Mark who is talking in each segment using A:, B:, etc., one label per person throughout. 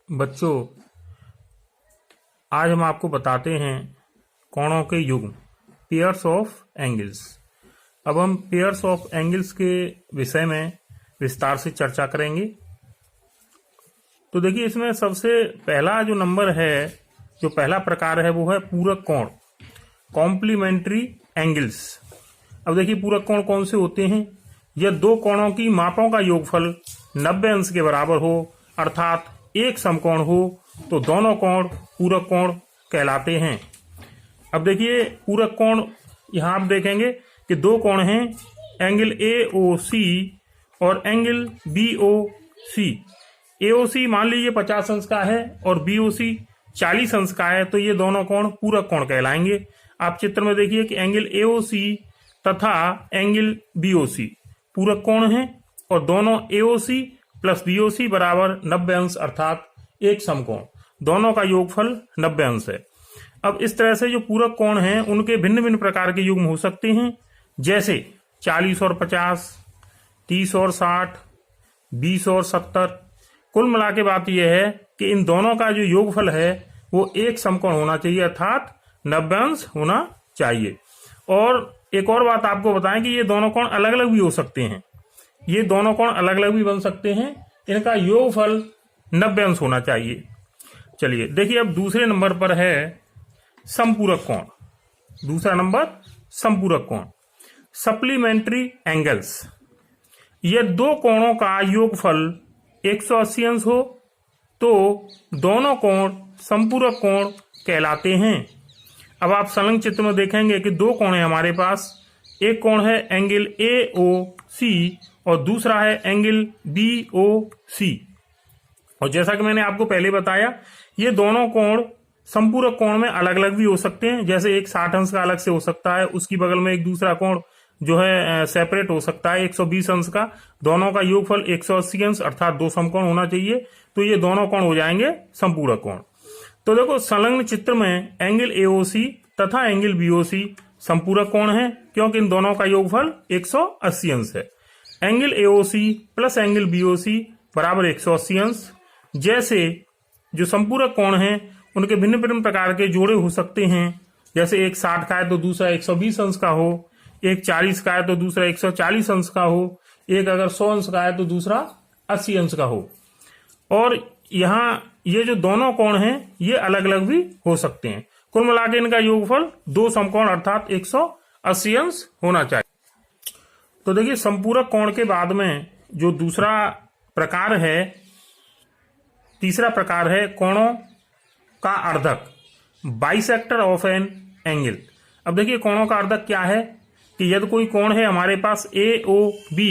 A: बच्चों, आज हम आपको बताते हैं कोणों के युग्म, पेयर्स ऑफ एंगल्स। अब हम पेयर्स ऑफ एंगल्स के विषय में विस्तार से चर्चा करेंगे। तो देखिए, इसमें सबसे पहला जो नंबर है, जो पहला प्रकार है, वो है पूरक कोण, कॉम्प्लीमेंट्री एंगल्स। अब देखिए, पूरक कोण कौन से होते हैं? यह दो कोणों की मापों का योगफल 90 अंश के बराबर हो, अर्थात एक समकोण हो, तो दोनों कोण पूरक कोण कहलाते हैं। अब देखिए, पूरक कोण यहां आप देखेंगे कि दो कोण हैं, एंगल AOC और एंगल BOC। AOC मान लीजिए 50 अंश का है और BOC 40 अंश का है, तो ये दोनों कोण पूरक कोण कहलाएंगे। आप चित्र में देखिए कि एंगल AOC तथा एंगल BOC पूरक कोण हैं और दोनों AOC प्लस BOC बराबर 90 अंश अर्थात एक समकोण, दोनों का योगफल 90 अंश है। अब इस तरह से जो पूरक कोण हैं उनके भिन्न भिन्न प्रकार के युग्म हो सकते हैं, जैसे 40 और 50, 30 और 60, 20 और 70। कुल मिला के बात यह है कि इन दोनों का जो योगफल है वो एक समकोण होना चाहिए, अर्थात 90 अंश होना चाहिए। और एक और बात आपको बताएं कि ये दोनों कोण अलग अलग भी हो सकते हैं, ये दोनों कोण अलग अलग भी बन सकते हैं, इनका योगफल 90 अंश होना चाहिए। चलिए देखिए, अब दूसरे नंबर पर है समपूरक कोण। दूसरा नंबर समपूरक कोण, सप्लीमेंट्री एंगल्स। यह दो कोणों का योगफल 180 अंश हो तो दोनों कोण समपूरक कोण कहलाते हैं। अब आप संलग्न चित्र में देखेंगे कि दो कोण है हमारे पास, एक कोण है एंगल AOC और दूसरा है एंगल BOC। और जैसा कि मैंने आपको पहले बताया, ये दोनों कोण समपूरक कोण में अलग अलग भी हो सकते हैं, जैसे एक 60 अंश का अलग से हो सकता है, उसकी बगल में एक दूसरा कोण जो है सेपरेट हो सकता है 120 अंश का। दोनों का योगफल 180 अंश अर्थात दो समकोण होना चाहिए, तो ये दोनों कोण हो जाएंगे समपूरक कोण। तो देखो, संलग्न चित्र में एंगल AOC तथा एंगल BOC समपूरक कोण है, क्योंकि इन दोनों का योगफल 180 अंश है। Angle AOC plus angle BOC बराबर 180 अंश। जैसे जो समपूरक कोण हैं उनके भिन्न भिन्न प्रकार के जोड़े हो सकते हैं, जैसे एक 60 का है तो दूसरा 120 अंश का हो, एक 40 का है तो दूसरा 140 अंश का हो, एक अगर 100 अंश का है तो दूसरा 80 अंश का हो। और यहाँ ये जो दोनों कोण हैं ये अलग अलग भी हो सकते हैं। कुल मिलाकर इनका योगफल दो समकोण अर्थात 180 अंश होना चाहिए। तो देखिए, समपूरक कोण के बाद में जो दूसरा प्रकार है, तीसरा प्रकार है कोणों का अर्धक, बाइसेक्टर ऑफ एन एंगल। अब देखिए, कोणों का अर्धक क्या है कि यदि कोई कोण है हमारे पास AOB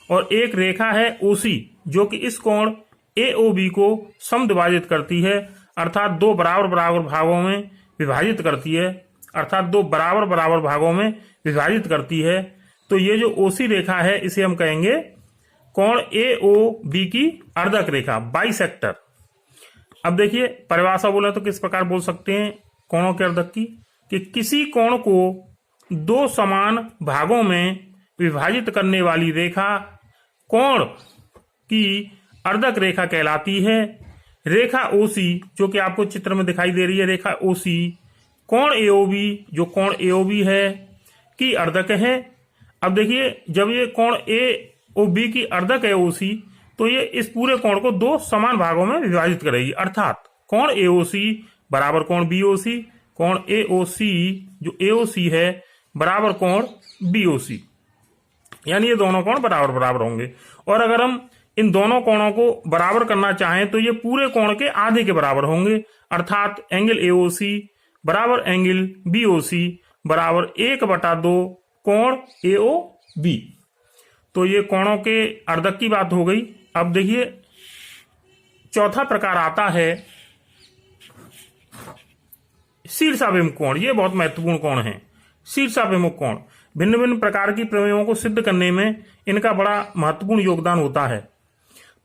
A: और एक रेखा है OC जो कि इस कोण AOB को समद्विभाजित करती है, अर्थात दो बराबर बराबर भागों में विभाजित करती है, अर्थात दो बराबर बराबर भागों में विभाजित करती है, तो ये जो OC रेखा है इसे हम कहेंगे कोण AOB की अर्धक रेखा, बाइसेक्टर। अब देखिए, परिभाषा बोले तो किस प्रकार बोल सकते हैं कोणों के अर्धक की, कि किसी कोण को दो समान भागों में विभाजित करने वाली रेखा कोण की अर्धक रेखा कहलाती है। रेखा OC जो कि आपको चित्र में दिखाई दे रही है, रेखा OC कोण AOB, जो कोण AOB है की अर्धक है। अब देखिए, जब ये कोण AOB की अर्धक है OC, तो ये इस पूरे कोण को दो समान भागों में विभाजित करेगी, अर्थात कोण AOC बराबर कोण BOC, कोण AOC जो AOC है बराबर कोण BOC, यानी ये दोनों कोण बराबर बराबर होंगे। और अगर हम इन दोनों कोणों को बराबर करना चाहें तो ये पूरे कोण के आधे के बराबर होंगे, अर्थात एंगल AOC बराबर एंगल BOC बराबर 1/2 कोण AOB। तो ये कोणों के अर्धक की बात हो गई। अब देखिए, चौथा प्रकार आता है शीर्षाभिमुख कोण। ये बहुत महत्वपूर्ण कोण है, शीर्षाभिमुख कोण। भिन्न भिन्न प्रकार की प्रमेयों को सिद्ध करने में इनका बड़ा महत्वपूर्ण योगदान होता है।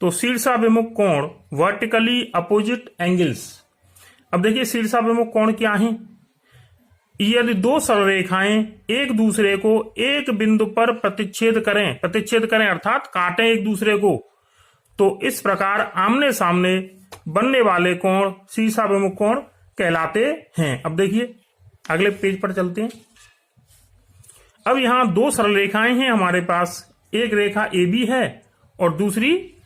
A: तो शीर्षाभिमुख कोण, वर्टिकली अपोजिट एंगल्स। अब देखिए, शीर्षाभिमुख कोण क्या है? यदि दो सरलरेखाएं एक दूसरे को एक बिंदु पर प्रतिच्छेद करें अर्थात काटें एक दूसरे को, तो इस प्रकार आमने सामने बनने वाले कोण शीर्षाभिमुख कोण कहलाते हैं। अब देखिए अगले पेज पर चलते हैं। अब यहां दो सरल रेखाएं हैं हमारे पास, एक रेखा AB है और दूसरी,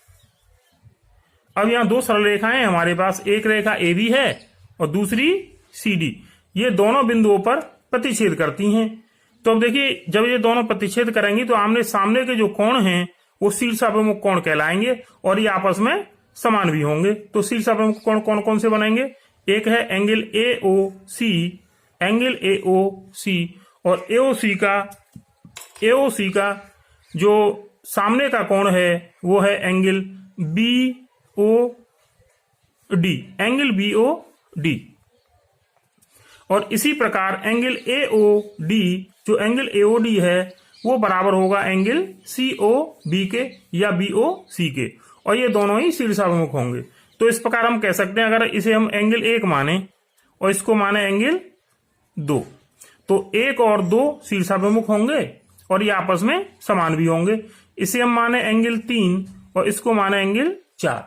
A: अब यहां दो सरल रेखाएं हैं हमारे पास, एक रेखा AB है और दूसरी CD। ये दोनों बिंदुओं पर प्रतिच्छेद करती हैं। तो अब देखिए जब ये दोनों प्रतिच्छेद करेंगी तो आमने सामने के जो कोण हैं वो शीर्षाभिमुख कोण कहलाएंगे और ये आपस में समान भी होंगे। तो शीर्षाभिमुख कोण कौन कौन से बनेंगे? एक है एंगल AOC, एंगल AOC, और AOC का जो सामने का कोण है वो है एंगल BOD, एंगल BOD। और इसी प्रकार एंगल AOD, जो एंगल AOD है वो बराबर होगा एंगल COB के या BOC के, और ये दोनों ही शीर्षाभिमुख होंगे। तो इस प्रकार हम कह सकते हैं, अगर इसे हम एंगल 1 माने और इसको माने एंगल 2, तो 1 और 2 शीर्षाभिमुख होंगे और ये आपस में समान भी होंगे। इसे हम माने एंगल 3 और इसको माने एंगल 4,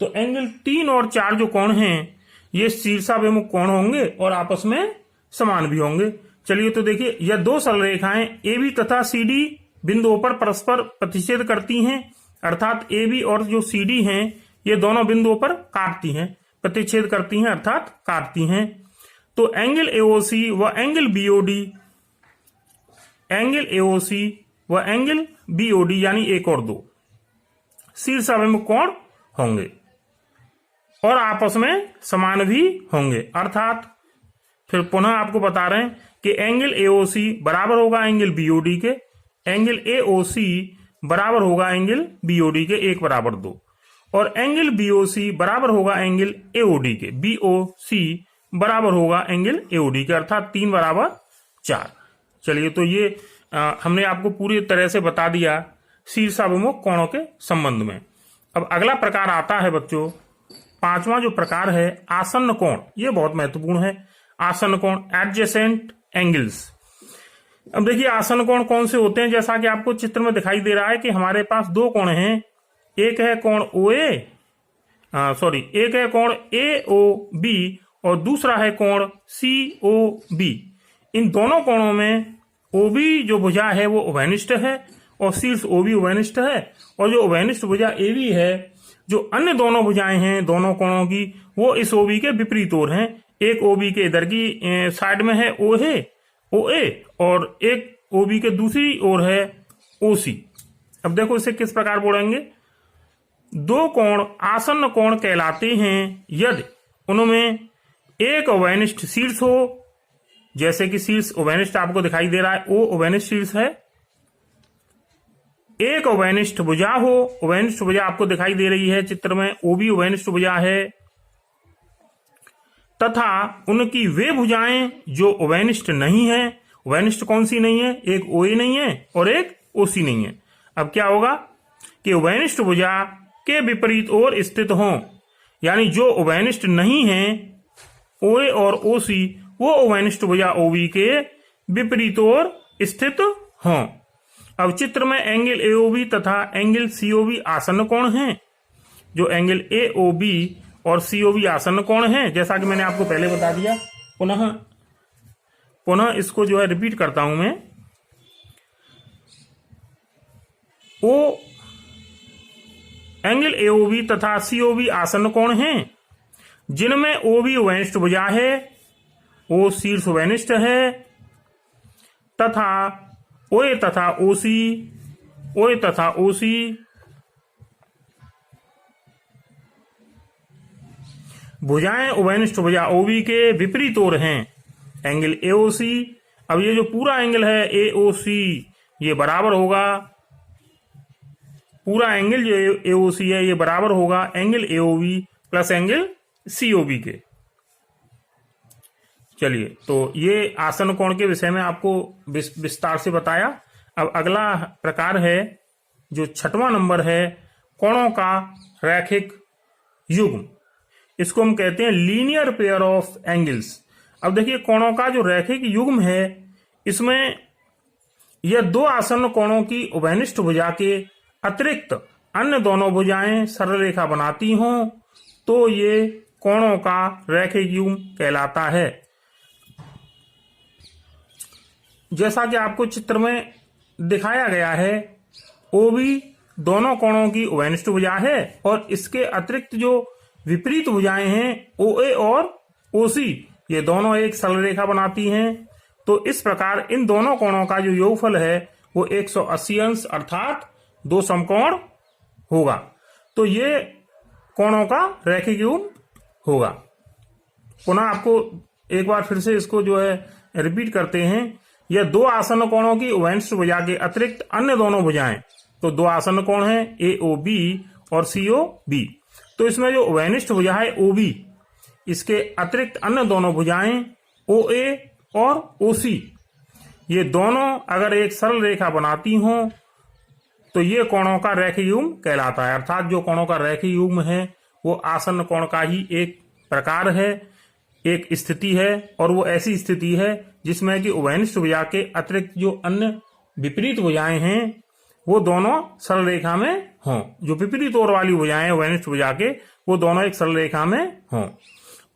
A: तो एंगल 3 और 4 जो कोण हैं ये शीर्षाभिमुख कोण होंगे और आपस में समान भी होंगे। चलिए तो देखिए, यह दो सरल रेखाएं AB तथा CD बिंदुओं पर परस्पर प्रतिच्छेद करती हैं, अर्थात AB और जो CD हैं ये दोनों बिंदुओं पर काटती हैं, प्रतिच्छेद करती हैं अर्थात काटती हैं। तो एंगल AOC व एंगल BOD, एंगल AOC व एंगल BOD यानी 1 और 2 शीर्षाभिमुख कोण होंगे और आपस में समान भी होंगे। अर्थात फिर पुनः आपको बता रहे हैं कि एंगल AOC बराबर होगा एंगल BOD के, एंगल AOC बराबर होगा एंगल BOD के 1 बराबर 2, और एंगल BOC बराबर होगा एंगल AOD के, BOC बराबर होगा एंगल AOD के, अर्थात 3 बराबर 4। चलिए तो ये हमने आपको पूरी तरह से बता दिया शीर्षाभिमुख कोणों के संबंध में। अब अगला प्रकार आता है बच्चों, पांचवा जो प्रकार है आसन्न कोण। ये बहुत महत्वपूर्ण है, आसन्न कोण, एडजेसेंट एंगल्स। अब देखिए आसन्न कोण कौन से होते हैं, जैसा कि आपको चित्र में दिखाई दे रहा है कि हमारे पास दो कोण हैं, एक है कोण एक है कोण AOB और दूसरा है कोण COB। इन दोनों कोणों में OB जो भुजा है वो उभयनिष्ठ है और शीर्ष OB उभयनिष्ठ है, और जो उभयनिष्ठ भुजा AB है, जो अन्य दोनों भुजाएं हैं दोनों कोणों की, वो इस OB के विपरीत ओर हैं। एक OB के इधर की साइड में है OA और एक OB के दूसरी ओर है OC। अब देखो इसे किस प्रकार बोलेंगे, दो कोण आसन्न कोण कहलाते हैं यदि उनमें एक उभयनिष्ठ शीर्ष हो, जैसे कि शीर्ष उभयनिष्ठ आपको दिखाई दे रहा है, O उभयनिष्ठ शीर्ष है, एक उभयनिष्ठ भुजा हो, उभयनिष्ठ भुजा आपको दिखाई दे रही है चित्र में, OB उभयनिष्ठ भुजा है, तथा उनकी वे भुजाएं जो उभयनिष्ठ नहीं है। उभयनिष्ठ कौन सी नहीं है? एक OA नहीं है और एक OC नहीं है। अब क्या होगा कि उभयनिष्ठ भुजा के विपरीत ओर स्थित हों, यानी जो उभयनिष्ठ नहीं है OA और OC, वो उभयनिष्ठ भुजा OB के विपरीत ओर स्थित हों। अब चित्र में एंगल AOB तथा एंगल COB आसन्न कोण हैं। जो एंगल AOB और COB आसन्न कोण हैं, जैसा कि मैंने आपको पहले बता दिया। पुनः इसको जो है रिपीट करता हूं मैं। एंगल AOB तथा COB आसन्न कोण हैं जिनमें OB उभयनिष्ठ भुजा है, O शीर्ष उभयनिष्ठ है, तथा OA तथा OC भुजाएं उभयनिष्ठ भुजा OB के विपरीत ओर हैं। एंगल AOC, अब ये जो पूरा एंगल है AOC ये बराबर होगा, पूरा एंगल जो AOC है ये बराबर होगा angle AOB plus angle COB के। चलिए तो ये आसन्न कोण के विषय में आपको विस्तार से बताया। अब अगला प्रकार है जो 6वां नंबर है, कोणों का रैखिक युग्म। इसको हम कहते हैं लीनियर पेयर ऑफ एंगल्स। अब देखिए कोणों का जो रैखिक युग्म है, इसमें यह दो आसन्न कोणों की उभयनिष्ठ भुजा के अतिरिक्त अन्य दोनों भुजाएं सरल रेखा बनाती हों तो ये कोणों का रैखिक युग्म कहलाता है। जैसा कि आपको चित्र में दिखाया गया है, OB दोनों कोणों की उभयनिष्ठ भुजा है और इसके अतिरिक्त जो विपरीत भुजाएं हैं OA और OC, ये दोनों एक सरल रेखा बनाती हैं। तो इस प्रकार इन दोनों कोणों का जो योगफल है वो 180 अंश अर्थात 2 समकोण होगा। तो ये कोणों का रैखिक युग्म होगा। पुनः आपको एक बार फिर से इसको जो है रिपीट करते हैं। यह 2 आसन्न कोणों की उभयनिष्ठ भुजा के अतिरिक्त अन्य दोनों भुजाएं, तो 2 आसन्न कोण हैं AOB और COB। तो इसमें जो उभयनिष्ठ भुजा है OB, इसके अतिरिक्त अन्य दोनों भुजाएं OA और OC, ये दोनों अगर एक सरल रेखा बनाती हों तो ये कोणों का रैखिक युग्म कहलाता है। अर्थात जो कोणों का रैखिक युग्म है वो आसन्न कोण का ही एक प्रकार है, एक स्थिति है, और वो ऐसी स्थिति है जिसमें कि उभयनिष्ठ भुजा के अतिरिक्त जो अन्य विपरीत भुजाएं हैं वो दोनों सरल रेखा में हों। जो विपरीत ओर वाली भुजाएं उभयनिष्ठ भुजा के वो दोनों एक सरल रेखा में हों।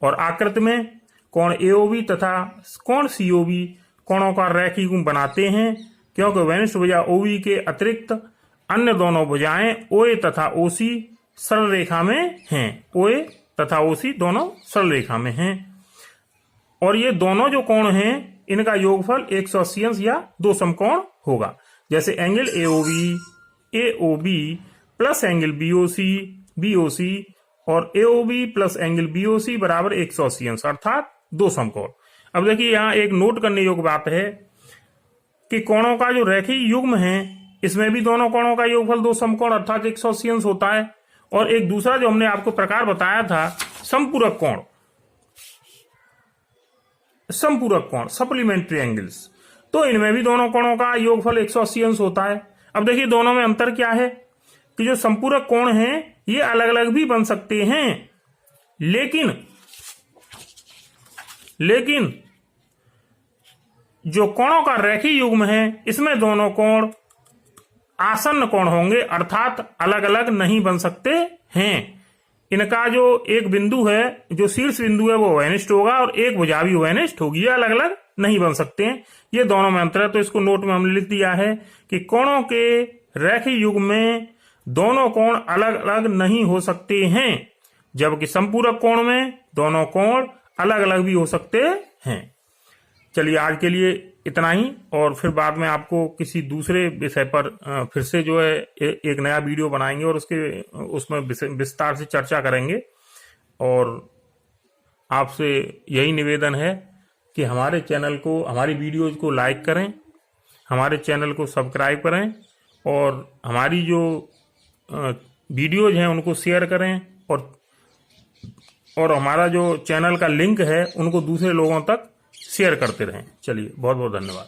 A: और आकृति में कोण AOB तथा कोण COB कोणों का रैखिक युग्म बनाते हैं, क्योंकि उभयनिष्ठ भुजा OB के अतिरिक्त अन्य दोनों भुजाएं OA तथा OC सरल रेखा में हैं। OA तथा OC दोनों सरल रेखा में हैं। और ये दोनों जो कोण हैं इनका योगफल 180 अंश या 2 समकोण होगा। जैसे angle AOB plus angle BOC और AOB प्लस एंगल BOC बराबर 180 अंश अर्थात 2 समकोण। अब देखिए यहाँ एक नोट करने योग्य बात है कि कोणों का जो रैखिक युग्म है इसमें भी दोनों कोणों का योगफल 2 समकोण अर्थात 180 अंश होता है। और एक दूसरा जो हमने आपको प्रकार बताया था समपूरक कोण, सप्लीमेंट्री एंगल्स, तो इनमें भी दोनों कोणों का योगफल 180 अंश होता है। अब देखिए दोनों में अंतर क्या है कि जो संपूरक कोण हैं ये अलग अलग भी बन सकते हैं, लेकिन जो कोणों का रैखिक युग्म है इसमें दोनों कोण आसन्न कोण होंगे अर्थात अलग अलग नहीं बन सकते हैं। इनका जो एक बिंदु है, जो शीर्ष बिंदु है, वो उभयनिष्ठ होगा और एक भुजा भी उभयनिष्ठ होगी। ये अलग अलग नहीं बन सकते हैं, ये दोनों में अंतर है। तो इसको नोट में हमने लिख दिया है कि कोणों के रैखिक युग्म में दोनों कोण अलग अलग नहीं हो सकते हैं, जबकि संपूरक कोण में दोनों कोण अलग अलग भी हो सकते हैं। चलिए आज के लिए इतना ही, और फिर बाद में आपको किसी दूसरे विषय पर फिर से जो है एक नया वीडियो बनाएंगे और उसमें विस्तार से चर्चा करेंगे। और आपसे यही निवेदन है कि हमारे चैनल को, हमारी वीडियोज को लाइक करें, हमारे चैनल को सब्सक्राइब करें और हमारी जो वीडियोज हैं उनको शेयर करें, और हमारा जो चैनल का लिंक है उनको दूसरे लोगों तक शेयर करते रहें। चलिए बहुत बहुत धन्यवाद।